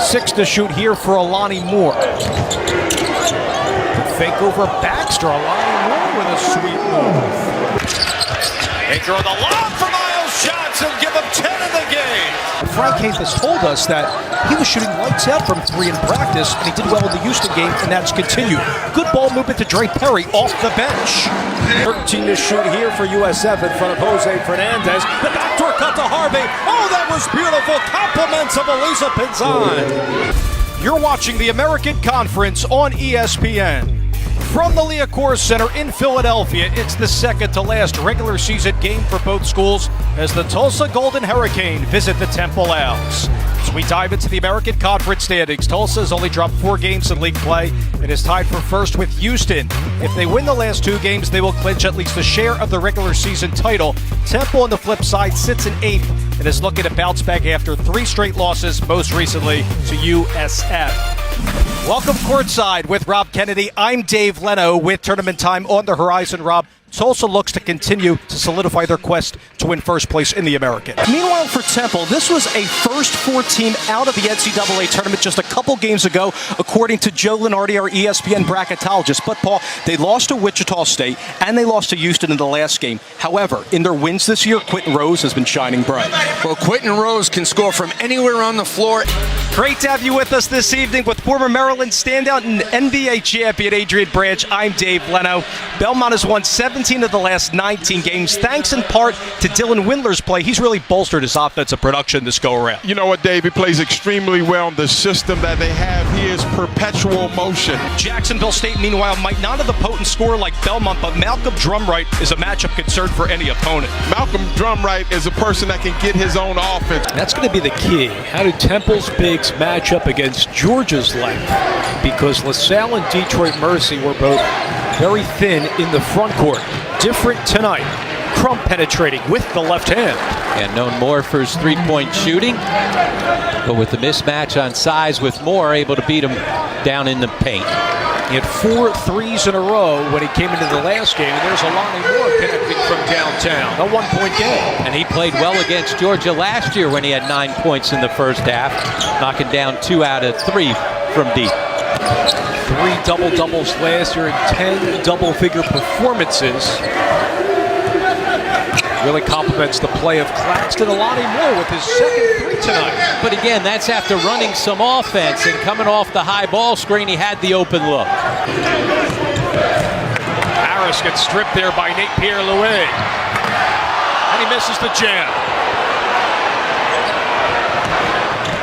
6 to shoot here for Alani Moore. Fake over Baxter. Alani Moore with a sweet move. They throw the lob for Miles Johnson, give him 10 in the game. Frank Haithus told us that he was shooting lights out from 3 in practice, and he did well in the Houston game, and that's continued. Good ball movement to Dre Perry off the bench. 13 to shoot here for USF in front of Jose Fernandez. The backdoor cut to Harvey. Oh, that was beautiful. Compliments of Elisa Pinzan. You're watching the American Conference on ESPN. From the Liacouras Center in Philadelphia, it's the second to last regular season game for both schools as the Tulsa Golden Hurricane visit the Temple Owls. As we dive into the American Conference standings, Tulsa has only dropped 4 games in league play and is tied for first with Houston. If they win the last 2 games, they will clinch at least a share of the regular season title. Temple, on the flip side, sits in 8th and is looking to bounce back after 3 straight losses, most recently to USF. Welcome courtside with Rob Kennedy. I'm Dave Leno with Tournament Time on the horizon. Rob, Tulsa looks to continue to solidify their quest to win first place in the American. Meanwhile, for Temple, this was a first 4 team out of the NCAA tournament just a couple games ago, according to Joe Lenardi, our ESPN bracketologist. But, Paul, they lost to Wichita State and they lost to Houston in the last game. However, in their wins this year, Quentin Rose has been shining bright. Well, Quentin Rose can score from anywhere on the floor. Great to have you with us this evening with former Maryland standout and NBA champion Adrian Branch. I'm Dave Leno. Belmont has won 17 of the last 19 games, thanks in part to Dylan Windler's play. He's really bolstered his offensive production this go-around. You know what, Dave? He plays extremely well in the system that they have. He is perpetual motion. Jacksonville State, meanwhile, might not have the potent scorer like Belmont, but Malcolm Drumright is a matchup concern for any opponent. Malcolm Drumright is a person that can get his own offense. That's going to be the key. How do Temple's bigs match up against Georgia's length? Because LaSalle and Detroit Mercy were both very thin in the front court. Different tonight. Crump penetrating with the left hand. And known more for his three-point shooting, but with the mismatch on size with Moore, able to beat him down in the paint. He had 4 threes in a row when he came into the last game, and there's Alani Moore connecting from downtown. A 1-point game. And he played well against Georgia last year when he had 9 points in the first half, knocking down 2 out of 3 from deep. 3 double-doubles last year and 10 double-figure performances. Really complements the play of Claxton. Alani Moore with his second 3 tonight. But again, that's after running some offense and coming off the high ball screen, he had the open look. Harris gets stripped there by Nate Pierre-Louis. And he misses the jam.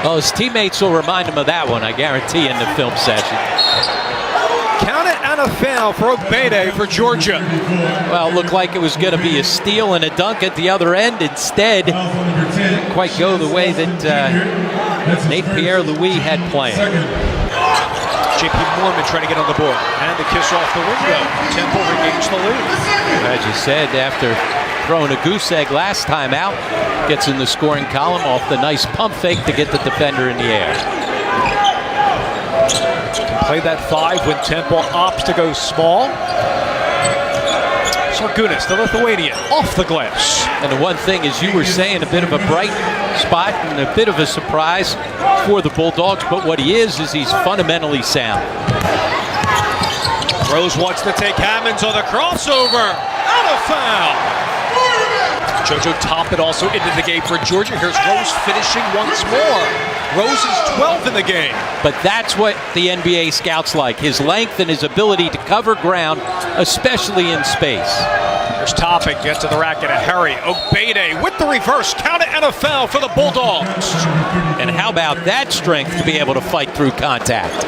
Oh, his teammates will remind him of that one, I guarantee, in the film session. Count it and a foul for Obede for Georgia. Well, it looked like it was going to be a steal and a dunk at the other end. Instead, didn't quite go the way that Nate Pierre-Louis had planned. J.P. Mormon trying to get on the board. And the kiss off the window. Temple regains the lead. As you said, after throwing a goose egg last time out, gets in the scoring column off the nice pump fake to get the defender in the air. Play that 5 when Temple opts to go small. Sargunas, the Lithuanian, off the glass. And the one thing, as you were saying, a bit of a bright spot and a bit of a surprise for the Bulldogs, but what he is he's fundamentally sound. Rose wants to take Hammonds on the crossover. And a foul. JoJo Toppin also into the game for Georgia. Here's Rose finishing once more. Rose is 12 in the game. But that's what the NBA scouts like, his length and his ability to cover ground, especially in space. There's Toppin, gets to the rack in a hurry. Obede with the reverse. Count it and a foul for the Bulldogs. And how about that strength to be able to fight through contact?